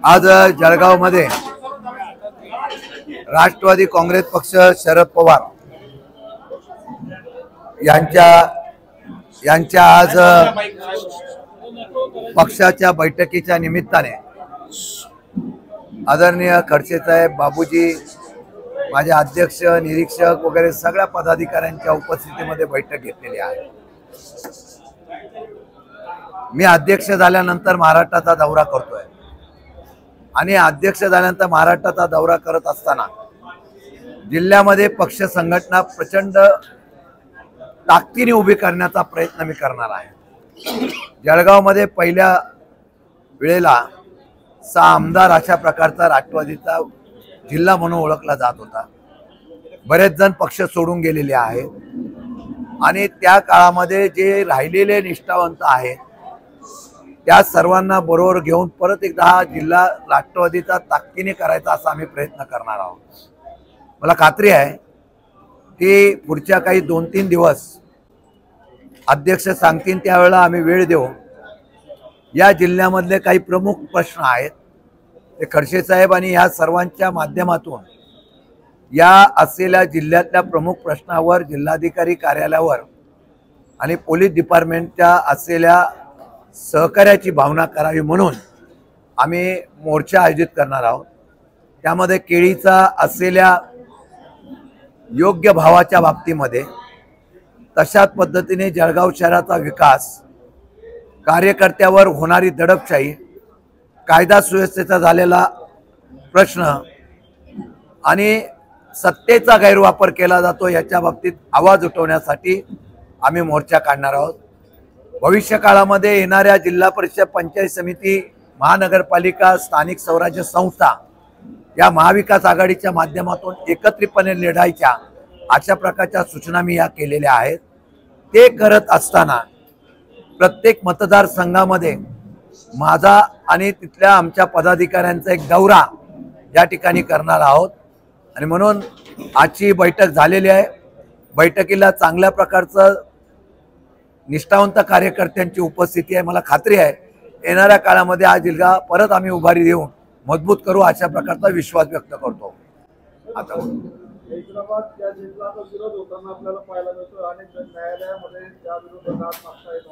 आज जळगावमध्ये राष्ट्रवादी काँग्रेस पक्ष शरद पवार यांच्या आज पक्षाच्या बैठकीच्या निमित्ताने आदरणीय खडसे साहेब, बाबूजी, माझे अध्यक्ष, निरीक्षक वगैरे सगळ्या पदाधिकाऱ्यांच्या उपस्थितीमध्ये बैठक घेतलेली आहे। मी अध्यक्ष झाल्यानंतर महाराष्ट्राचा दौरा करतोय आणि अध्यक्ष झाल्यानंतर महाराष्ट्राचा दौरा करत असताना जिल्ह्यामध्ये पक्ष संघटना प्रचंड ताकदीने उभी करण्याचा प्रयत्न मी करणार आहे। जळगावमध्ये पहिल्या वेळेला 6 आमदार अशा प्रकारचा राष्ट्रवादीचा जिल्हा म्हणून ओळखला जात होता। बरेच जण पक्ष सोडून गेलेले आहेत आणि त्या काळामध्ये जे राहिलेले निष्ठावंत आहेत त्या सर्वांना बरोबर घेऊन परत एकदा हा जिल्हा राष्ट्रवादीचा ताकदीने करायचा असा आम्ही प्रयत्न करणार आहोत। मला खात्री आहे की पुढच्या काही 2-3 दिवस अध्यक्ष सांगतील त्यावेळेला आम्ही वेळ देऊ। या जिल्ह्यामधले काही प्रमुख प्रश्न आहेत ते खडसे साहेब आणि या सर्वांच्या माध्यमातून या असलेल्या जिल्ह्यातल्या प्रमुख प्रश्नावर जिल्हाधिकारी कार्यालयावर आणि पोलीस डिपार्टमेंटच्या असलेल्या सहकार्याची भावना करावी म्हणून आम्ही मोर्चा आयोजित करणार आहोत। त्यामध्ये केळीचा असलेल्या योग्य भावाच्या बाबतीमध्ये तशाच पद्धतीने जळगाव शहराचा विकास, कार्यकर्त्यावर होणारी दडपशाही, कायदा सुव्यवस्थेचा झालेला प्रश्न आणि सत्तेचा गैरवापर केला जातो याच्या बाबतीत आवाज उठवण्यासाठी आम्ही मोर्चा काढणार आहोत। भविष्य काळामध्ये येणाऱ्या जिल्हा परिषद, पंचायत समिती, महानगरपालिका, स्थानिक स्वराज्य संस्था या महाविकास आघाडीच्या माध्यमातून एकत्रितपणे लढायच्या अशा प्रकारच्या सूचना मी या केलेल्या आहेत। ते करत असताना प्रत्येक मतदारसंघामध्ये माझा आणि तिथल्या आमच्या पदाधिकाऱ्यांचा एक दौरा या ठिकाणी करणार आहोत आणि म्हणून आजची बैठक झालेली आहे। बैठकीला चांगल्या प्रकारचं निष्ठावंत कार्यकर्त्यांची उपस्थिती आहे। मला खात्री आहे येणाऱ्या काळामध्ये हा जिल्हा परत आम्ही उभारी देऊन मजबूत करू अशा प्रकारचा विश्वास व्यक्त करतो। आता हैदराबाद या जिल्ह्याचा विरोध होताना आपल्याला पाहायला मिळतो। अनेक जण न्यायालयामध्ये त्या विरोधात मागतायत।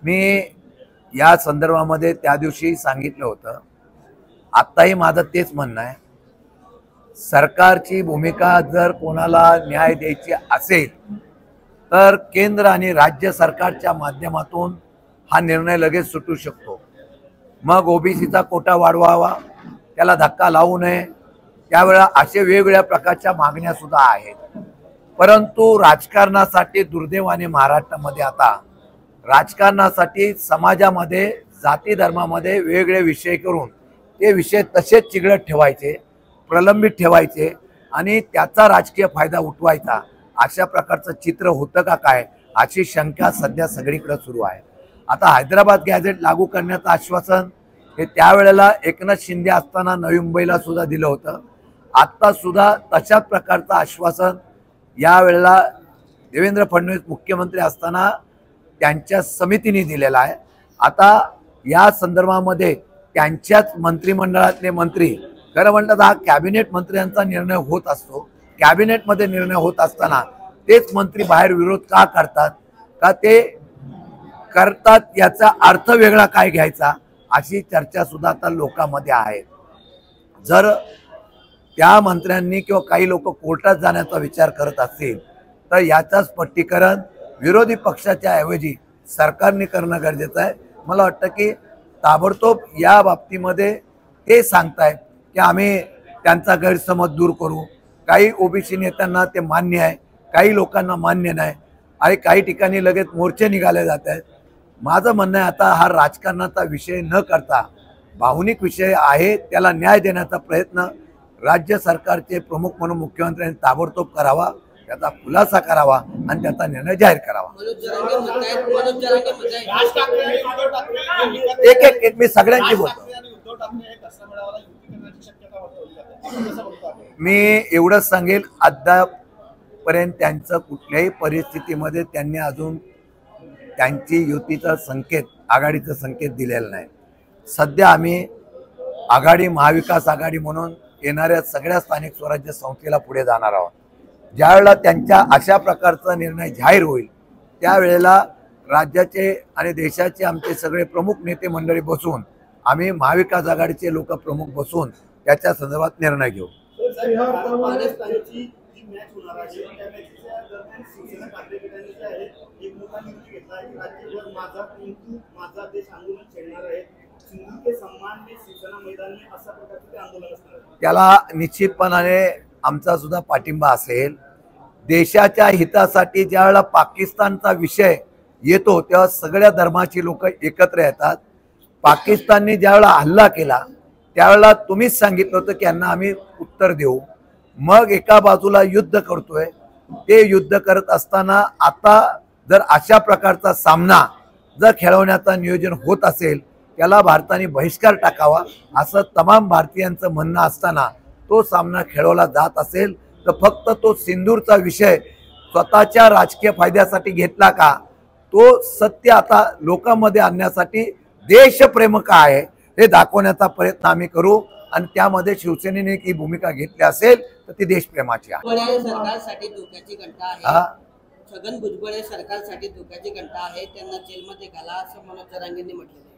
मी या संदर्भामध्ये त्या दिवशी सांगितलं होतं, आत्ताही माझं तेच म्हणणं आहे, सरकारची भूमिका जर कोणाला न्याय द्यायची असेल तर केंद्र आणि राज्य सरकारच्या माध्यमातून हा निर्णय लगेच सुटू शकतो। मग ओबीसीचा कोटा वाढवावा, त्याला धक्का लावू नये, त्यावेळेला असे वेगवेगळ्या प्रकारच्या मागण्या सुद्धा आहेत। परंतु राजकारणासाठी दुर्दैवाने महाराष्ट्रामध्ये आता राजकारणासाठी समाजामध्ये, जाती धर्मामध्ये वेगवेगळे विषय करून ते विषय तसेच चिघळत ठेवायचे, प्रलंबित ठेवायचे आणि त्याचा राजकीय फायदा उठवायचा अशा प्रकारचं चित्र होतं का काय अशी शंका सध्या सगळीकडे सुरू आहे। आता हैदराबाद गॅझेट लागू करण्याचं आश्वासन हे त्यावेळेला एकनाथ शिंदे असताना नवी मुंबईला सुद्धा दिलं होतं। आत्ता सुद्धा तशाच प्रकारचं आश्वासन यावेळेला देवेंद्र फडणवीस मुख्यमंत्री असताना त्यांच्या समितीने दिलेला आहे। आता या संदर्भामध्ये त्यांच्याच मंत्रिमंडळातले मंत्री, खरं म्हणतात हा कॅबिनेट मंत्र्यांचा निर्णय होत असतो, कॅबिनेटमध्ये निर्णय होत असताना तेच मंत्री बाहेर विरोध का करतात, का ते करतात याचा अर्थ वेगळा काय घ्यायचा अशी चर्चा सुद्धा आता लोकांमध्ये आहे। जर त्या मंत्र्यांनी किंवा काही लोक कोर्टात जाण्याचा विचार करत असतील तर याचं स्पष्टीकरण विरोधी पक्षाच्या ऐवजी सरकारने करणं गरजेचं आहे। मला वाटतं की ताबडतोब या बाबतीमध्ये ते सांगतायत की आम्ही त्यांचा गैरसमज दूर करू। काही ओबीसी नेत्यांना ते मान्य आहे, काही लोकांना मान्य नाही आणि काही ठिकाणी लगेच मोर्चे निघाले जात आहेत। माझं म्हणणं आहे आता हा राजकारणाचा विषय न करता भावनिक विषय आहे, त्याला न्याय देण्याचा प्रयत्न राज्य सरकारचे प्रमुख म्हणून मुख्यमंत्र्यांनी ताबडतोब करावा, त्याचा खुलासा करावा आणि त्याचा निर्णय जाहीर करावा। एक मी सगळ्यांची बोलतो। मी एवढंच सांगेल, अद्यापर्यंत त्यांचं कुठल्याही परिस्थितीमध्ये त्यांनी अजून त्यांची युतीचा संकेत, आघाडीचा संकेत दिलेला नाही। सध्या आम्ही आघाडी महाविकास आघाडी म्हणून येणाऱ्या सगळ्या स्थानिक स्वराज्य संस्थेला पुढे जाणार आहोत. ज्यावेळेला त्यांच्या अशा प्रकारचा निर्णय जाहीर होईल त्यावेळेला राज्याचे आणि देशाचे आमचे सगळे प्रमुख नेते मंडळी बसून आम्ही महाविकास आघाडीचे लोक प्रमुख बसून त्याच्या संदर्भात निर्णय घेऊ. राजस्थानची जी मॅच होणार आहे त्या मॅचच्या दरम्यान शिवसेना कार्यकर्त्यांनी जे आहे एक मोठा निर्णय घेतला आहे की राज्यभर माझा हिंदू माझा देश आंदोलन छेडणार आहे. सिंधू के सम्मान में शिवसेना मैदान में अशा प्रकारचे ते आंदोलन असणार आहे. त्याला निश्चितपणाने आमचा सुद्धा पाठिंबा असेल. देशाच्या हितासाठी ज्यावेळेला पाकिस्तानचा विषय येतो तेव्हा सगळ्या धर्माची लोक एकत्र येतात. पाकिस्तानने ज्यावेळेला हल्ला केला त्यावेळेला तुम्हीच सांगितलं होतं की यांना आम्ही उत्तर देऊ. मग एका बाजूला युद्ध करतोय. ते युद्ध करत असताना आता जर अशा प्रकारचा सामना जर खेळवण्याचा नियोजन होत असेल त्याला भारताने बहिष्कार टाकावा असं तमाम भारतीयांचं म्हणणं असताना तो सामना खेळवला जात असेल तर फक्त तो सिंदूरचा विषय स्वतःच्या राजकीय फायद्यासाठी घेतला का, तो सत्य आता लोकांमध्ये आणण्यासाठी देशप्रेम काय आहे हे दाखवण्याचा प्रयत्न आम्ही करू. आणि त्यामध्ये शिवसेनेने ही भूमिका घेतली असेल तर ती देशप्रेमाची आहे. सरकारसाठी धोक्याची घंटा आहे. छगन भुजबळ सरकारसाठी धोक्याची घंटा आहे. त्यांना जेलमध्ये घाला असं मनोज जरांगेंनी म्हटलेलं आहे.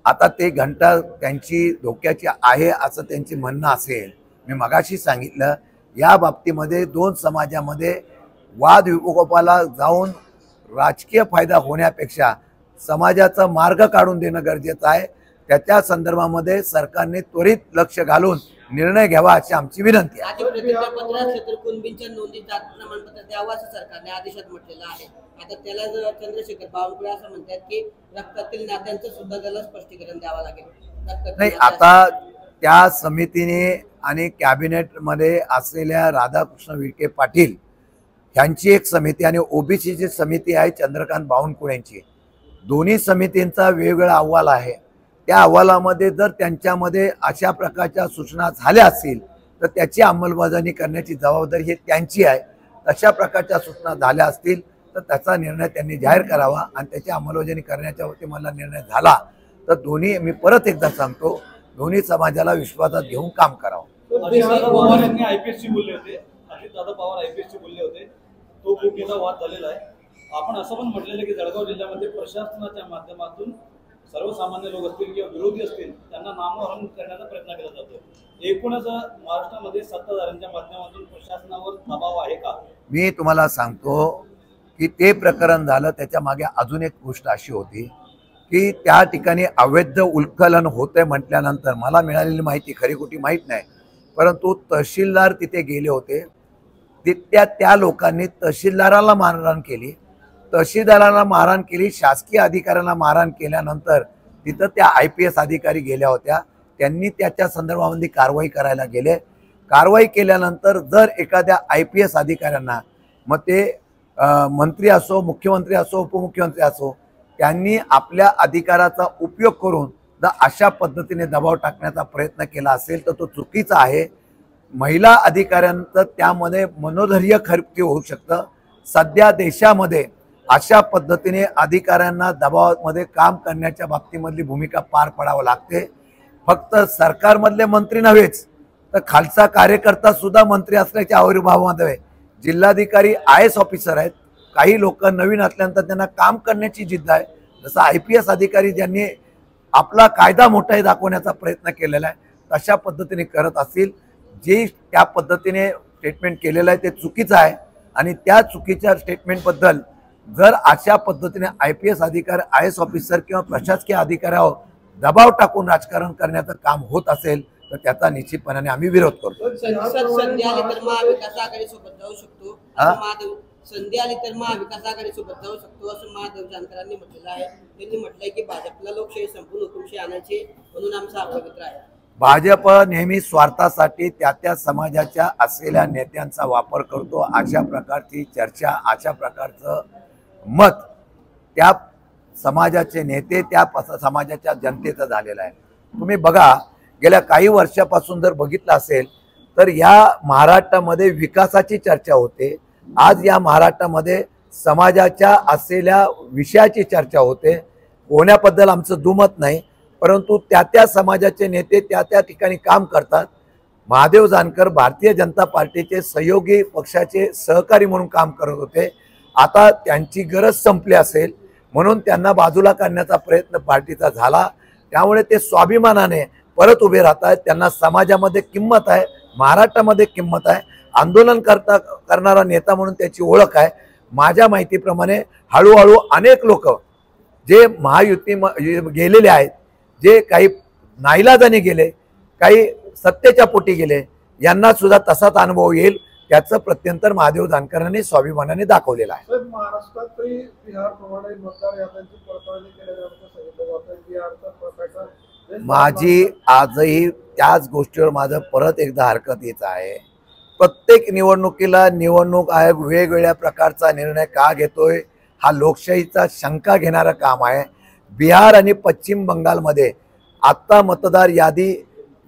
आता ते घंटा त्यांची धोक्याची आहे असं त्यांचे म्हणणं असेल. मी मगाशी सांगितलं या बाबतीमध्ये दोन समाजामध्ये वाद विकोपाला जाऊन राजकीय फायदा होण्यापेक्षा समाजाचा मार्ग काढून देणं गरजेचं आहे. त्याच्या संदर्भामध्ये सरकारने त्वरित लक्ष घालून निर्णय घ्यावा अशी आमची विनंती आहे. आधी प्रतिज्ञापत्रात क्षेत्र कुणबींच्या नोंदीत जात प्रमाणपत्र द्यावं असं सरकारने आदेशात म्हटलेलं आहे. आता त्याला जर चंद्रशेखर बावनकुळे असं म्हणतात की रक्तातील नात्यांचं सुद्धा त्याला स्पष्टीकरण द्यावं लागेल. नाही, आता त्या समितीने आणि कॅबिनेटमध्ये असलेल्या राधाकृष्ण विखे पाटील यांची एक समिती आणि ओबीसीची समिती आहे चंद्रकांत बावनकुळेंची. दोन्ही समितींचा वेगवेगळा अहवाल आहे. त्या अहवालामध्ये जर त्यांच्यामध्ये अशा प्रकारच्या सूचना झाल्या असतील तर त्याची अंमलबजावणी करण्याची जबाबदारी ही त्यांची आहे. तशा प्रकारच्या सूचना झाल्या असतील तर त्याचा निर्णय त्यांनी जाहीर करावा आणि त्याची अंमलबजावणी करण्याच्या वरती मला निर्णय झाला तर दोन्ही, मी परत एकदा सांगतो, दोन्ही समाजाला विश्वासात घेऊन काम करावं. अजितदादा पवार यांनी आयपीएसची बोलले होते. अजितदादा पवार आयपीएसची बोलले होते. तो खूप मोठा वाद झालेला आहे. आपण असं पण म्हटलेलं की जळगाव जिल्ह्यामध्ये प्रशासनाच्या माध्यमातून सर्वसामान्य लोक असतील किंवा विरोधी असतील त्यांना नामोहरण करण्याचा प्रयत्न केला जातो. एकूणच महाराष्ट्रामध्ये सत्ताधाऱ्यांच्या माध्यमातून प्रशासनावर दबाव आहे का? मी तुम्हाला सांगतो की ते प्रकरण झालं त्याच्या मागे अजून एक गोष्ट अशी होती की त्या ठिकाणी अवैध उत्खनन होते म्हटल्यानंतर मला मिळालेली माहिती खरी खोटी माहीत नाही, परंतु तहसीलदार तिथे गेले होते. त्या लोकांनी तहसीलदाराला मारहाण केली. तहसीलदारांना मारहाण केली. शासकीय अधिकाऱ्यांना मारहाण केल्यानंतर तिथं त्या IPS अधिकारी गेल्या होत्या. त्यांनी त्याच्या संदर्भामध्ये कारवाई करायला गेले. कारवाई केल्यानंतर जर एखाद्या IPS अधिकाऱ्यांना, मग ते मंत्री असो, मुख्यमंत्री असो, उपमुख्यमंत्री असो, त्यांनी आपल्या अधिकाराचा उपयोग करून जर अशा पद्धतीने दबाव टाकण्याचा प्रयत्न केला असेल तर तो चुकीचा आहे. महिला अधिकाऱ्यांचं त्यामध्ये मनोधैर्य खर्च होऊ शकतं. सध्या देशामध्ये अशा पद्धतीने अधिकाऱ्यांना दबावामध्ये काम करण्याच्या बाबतीमधली भूमिका पार पाडावं लागते. फक्त सरकारमधले मंत्री नव्हेच तर खालचा कार्यकर्ता सुद्धा मंत्री असल्याच्या आविर्भावामध्ये जिल्हाधिकारी IAS ऑफिसर आहेत. काही लोक नवीन असल्यानंतर त्यांना काम करण्याची जिद्द आहे. जसं IPS अधिकारी ज्यांनी आपला कायदा मोठा दाखवण्याचा प्रयत्न केलेला आहे तशा पद्धतीने करत असतील. जे त्या पद्धतीने स्टेटमेंट केलेलं आहे ते चुकीचं आहे आणि त्या चुकीच्या स्टेटमेंटबद्दल जर अशा पद्धतीने IPS अधिकारी, IAS ऑफिसर किंवा प्रशासकीय अधिकाऱ्यावर दबाव टाकून राजकारण करण्याचं काम होत असेल तर त्याचा निश्चितपणाने आम्ही विरोध करतो. संधी आली तर महाविकास आघाडीसोबत जाऊ शकतो संधी आली तर महाविकास आघाडीसोबत जाऊ शकतो असं महादेव जानकरांनी म्हटलेलं आहे. त्यांनी म्हटलंय की भाजपला लोकशाही संपूर्ण हुकुमशाही आणायची म्हणून आमचा हा पवित्र आहे. भाजप नेहमी स्वार्थासाठी त्या समाजाच्या असलेल्या नेत्यांचा वापर करतो. अशा प्रकारची चर्चा, अशा प्रकारचं मत त्या समाजाचे नेते, त्या समाजाच्या जनतेचं झालेलं आहे. तुम्ही बघा, गेल्या काही वर्षापासून जर बघितलं असेल तर या महाराष्ट्रामध्ये विकासाची चर्चा होते. आज या महाराष्ट्रामध्ये समाजाच्या असलेल्या विषयाची चर्चा होते. होण्याबद्दल आमचं दुमत नाही, परंतु त्या त्या समाजाचे नेते त्या त्या ठिकाणी काम करतात. महादेव जानकर भारतीय जनता पार्टीचे सहयोगी पक्षाचे सहकारी म्हणून काम करत होते. आता त्यांची गरज संपली असेल म्हणून त्यांना बाजूला काढण्याचा प्रयत्न पार्टीचा झाला. त्यामुळे ते स्वाभिमानाने परत उभे राहत आहेत. त्यांना समाजामध्ये किंमत आहे, महाराष्ट्रामध्ये किंमत आहे. आंदोलन करणारा नेता म्हणून त्याची ओळख आहे. माझ्या माहितीप्रमाणे हळूहळू अनेक लोक जे महायुती गेलेले आहेत, जे काही नाईलाजाने गेले, काही सत्तेच्या पोटी गेले, यांना सुद्धा तसाच अनुभव येईल. त्याचं प्रत्यंतर महादेव जानकरांनी स्वाभिमानाने दाखवलेलं आहे. महाराष्ट्रात बिहारप्रमाणे मतदार याद्यांची पडताळणी केल्यानंतर सांगितलं जातं बिहारचा पॅटर्न माझी आजही त्याच गोष्टीवर माझं परत एकदा हरकत येत आहे. प्रत्येक निवडणुकीला निवडणूक आयोग वेगवेगळ्या प्रकारचा निर्णय का घेतोय हा लोकशाहीचा शंका घेणारं काम आहे. बिहार आणि पश्चिम बंगालमध्ये आत्ता मतदार यादी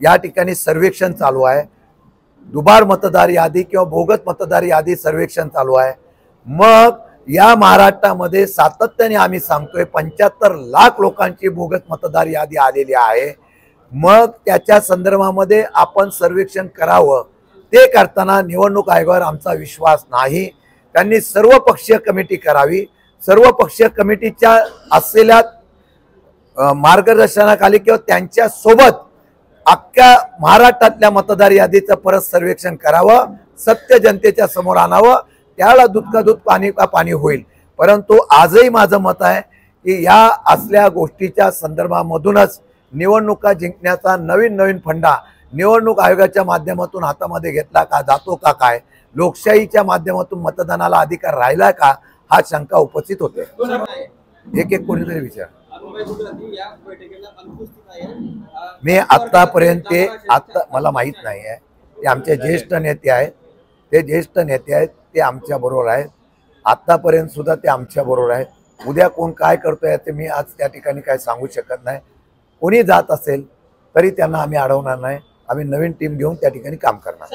या ठिकाणी सर्वेक्षण चालू आहे. दुबार मतदार यादी किंवा बोगस मतदार यादी सर्वेक्षण चालू आहे. मग या महाराष्ट्रामध्ये सातत्याने आम्ही सांगतोय 75 लाख लोकांची बोगस मतदार यादी आलेली आहे. मग त्याच्या संदर्भामध्ये आपण सर्वेक्षण करावं. ते करताना निवडणूक आयोगावर आमचा विश्वास नाही. त्यांनी सर्वपक्षीय कमिटी करावी. सर्वपक्षीय कमिटीच्या असलेल्या मार्गदर्शनाखाली किंवा त्यांच्या सोबत अख्ख्या महाराष्ट्रातल्या मतदार यादीचं परत सर्वेक्षण करावं. सत्य जनतेच्या समोर आणावं. त्याला दूध का दूध पाणी का पाणी होईल. परंतु आजही माझं मत आहे की या असल्या गोष्टीच्या संदर्भामधूनच निवडणुका जिंकण्याचा नवीन फंडा निवडणूक आयोगाच्या माध्यमातून हातामध्ये घेतला का जातो का काय, लोकशाहीच्या माध्यमातून मतदानाला अधिकार राहिला का हा शंका उपस्थित होते. एक कोणीतरी विचार मी आतापर्यंत आता मला माहित नाही आहे. ते आमचे ज्येष्ठ नेते आहेत. ते आमच्या बरोबर आहेत. आतापर्यंत सुद्धा ते आमच्या बरोबर आहेत. उद्या कोण काय करतोय ते मी आज त्या ठिकाणी काय सांगू शकत नाही. कोणी जात असेल तरी त्यांना आम्ही अडवणार नाही. आम्ही नवीन टीम घेऊन त्या ठिकाणी काम करणार.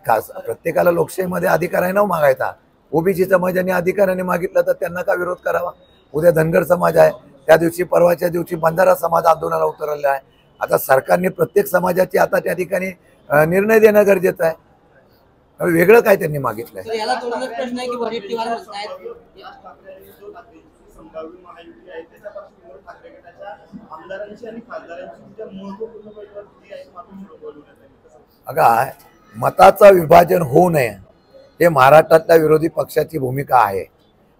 खास प्रत्येकाला लोकशाहीमध्ये अधिकार आहे ना मागायचा. ओबीसी समाजाने अधिकाराने मागितलं तर त्यांना का विरोध करावा. उद्या धनगर समाज आहे, त्या दिवशी परवाच्या दिवशी बंजारा समाज आंदोलनाला उतरलेला आहे. आता सरकारने प्रत्येक समाजाची आता त्या ठिकाणी निर्णय देणं गरजेचं आहे. वेगळं काय त्यांनी मागितलंय. अगा मताचं विभाजन होऊ नये हे महाराष्ट्रातल्या विरोधी पक्षाची भूमिका आहे.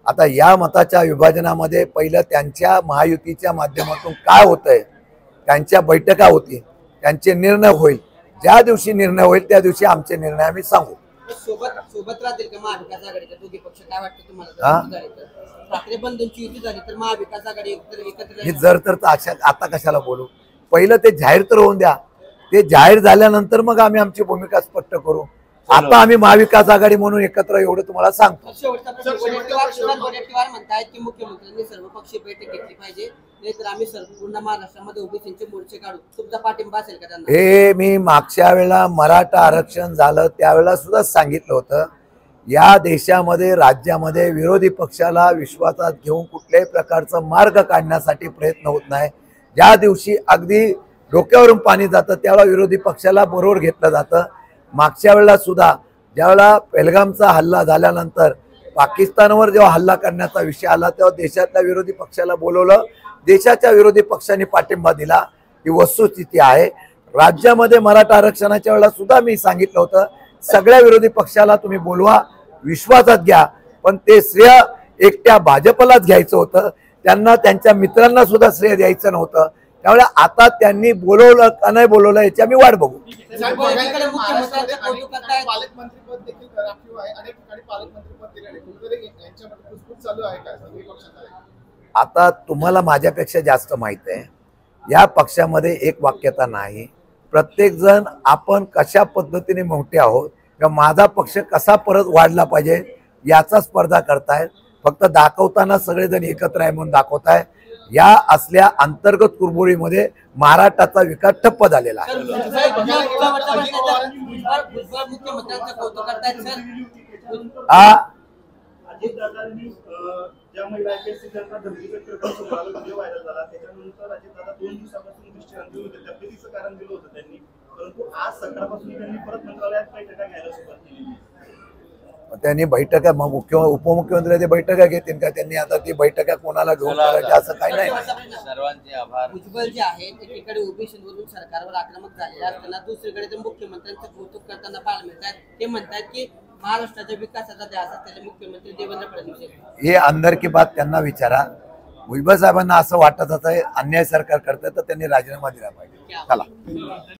आता या मताच्या विभाजनामध्ये पहिलं त्यांच्या महायुतीच्या माध्यमातून काय होतंय, त्यांच्या बैठका होती, त्यांचे निर्णय होईल. ज्या दिवशी निर्णय होईल त्या दिवशी आमचे निर्णय आम्ही सांगू. सोबत राहतील का महाविकास आघाडीच्या दोघी पक्ष, काय वाटतं तुम्हाला? ठाकरे बंधूंची युती झाली तर महाविकास आघाडी एकत्र जर तर आता कशाला बोलू. पहिलं ते जाहीर तर होऊन द्या. ते जाहीर झाल्यानंतर मग आम्ही आमची भूमिका स्पष्ट करू. आता आम्ही महाविकास आघाडी म्हणून एकत्र एवढं तुम्हाला सांगतो. वडेट्टीवार म्हणतायत की मुख्यमंत्र्यांनी सर्वपक्षीय बैठक घेतली पाहिजे, नाहीतर आम्ही पूर्ण महाराष्ट्रामध्ये ओबीसीचे मोर्चे काढू. तुमचा पाठिंबा असेल का त्यांना? हे मी मागच्या वेळेला मराठा आरक्षण झालं त्यावेळेला सुद्धा सांगितलं होतं. या देशामध्ये राज्यामध्ये विरोधी पक्षाला विश्वासात घेऊन कुठल्याही प्रकारचा मार्ग काढण्यासाठी प्रयत्न होत नाही. ज्या दिवशी अगदी डोक्यावरून पाणी जातं त्यावेळेला विरोधी पक्षाला बरोबर घेतलं जातं. मागच्या वेळेला सुद्धा ज्यावेळेला पेहलगामचा हल्ला झाल्यानंतर पाकिस्तानवर जेव्हा हल्ला करण्याचा विषय आला तेव्हा देशातल्या विरोधी पक्षाला बोलवलं. देशाच्या विरोधी पक्षांनी पाठिंबा दिला. ही वस्तुस्थिती आहे. राज्यामध्ये मराठा आरक्षणाच्या वेळेला सुद्धा मी सांगितलं होतं सगळ्या विरोधी पक्षाला तुम्ही बोलवा, विश्वासात घ्या, पण ते श्रेय एकट्या भाजपलाच घ्यायचं होतं. त्यांना त्यांच्या मित्रांना सुद्धा श्रेय द्यायचं नव्हतं. त्यामुळे आता त्यांनी बोलवलं का नाही बोलवलं याची आम्ही वाट बघू. आता तुम्हाला माझ्यापेक्षा जास्त माहित आहे या पक्षामध्ये एक वाक्यता नाही. प्रत्येक जण आपण कशा पद्धतीने मोठे आहोत किंवा माझा पक्ष कसा परत वाढला पाहिजे याचा स्पर्धा करतायत. फक्त दाखवताना सगळेजण एकत्र आहे म्हणून दाखवताय. या असल्या अंतर्गत कुरबुरीमध्ये महाराष्ट्राचा विकास ठप्प झालेला आहे. अजितदादांनी ज्या महिला IPSC त्यांना धमकीचं प्रकरण समोर आलं, व्हिडिओ व्हायरल झाला, त्याच्यानंतर अजितदादा 2 दिवसापासून विश्रांती होते, तब्येतीचं कारण दिलं होतं त्यांनी, परंतु आज सकाळपासून त्यांनी परत मंत्रालयात बैठका घ्यायला सुरुवात केली. त्यांनी बैठका उपमुख्यमंत्री बैठका घेतील का? त्यांनी आता ती बैठका कोणाला घेऊन करायची असं काही नाही. सर्वांचे आभार. भुजबळ जे आहेत एकीकडे ओबीसीवरून सरकारवर आक्रमक झालेले असताना दुसरीकडे ते मुख्यमंत्र्यांचं कौतुक करताना पाहायला मिळतात. ते म्हणतात की महाराष्ट्राच्या विकासाचा ध्यास असलेले मुख्यमंत्री देवेंद्र फडणवीस. हे अंदर की बात त्यांना विचारा. भुजबळ साहेबांना असं वाटत असं अन्याय सरकार करतं तर त्यांनी राजीनामा दिला पाहिजे. चला.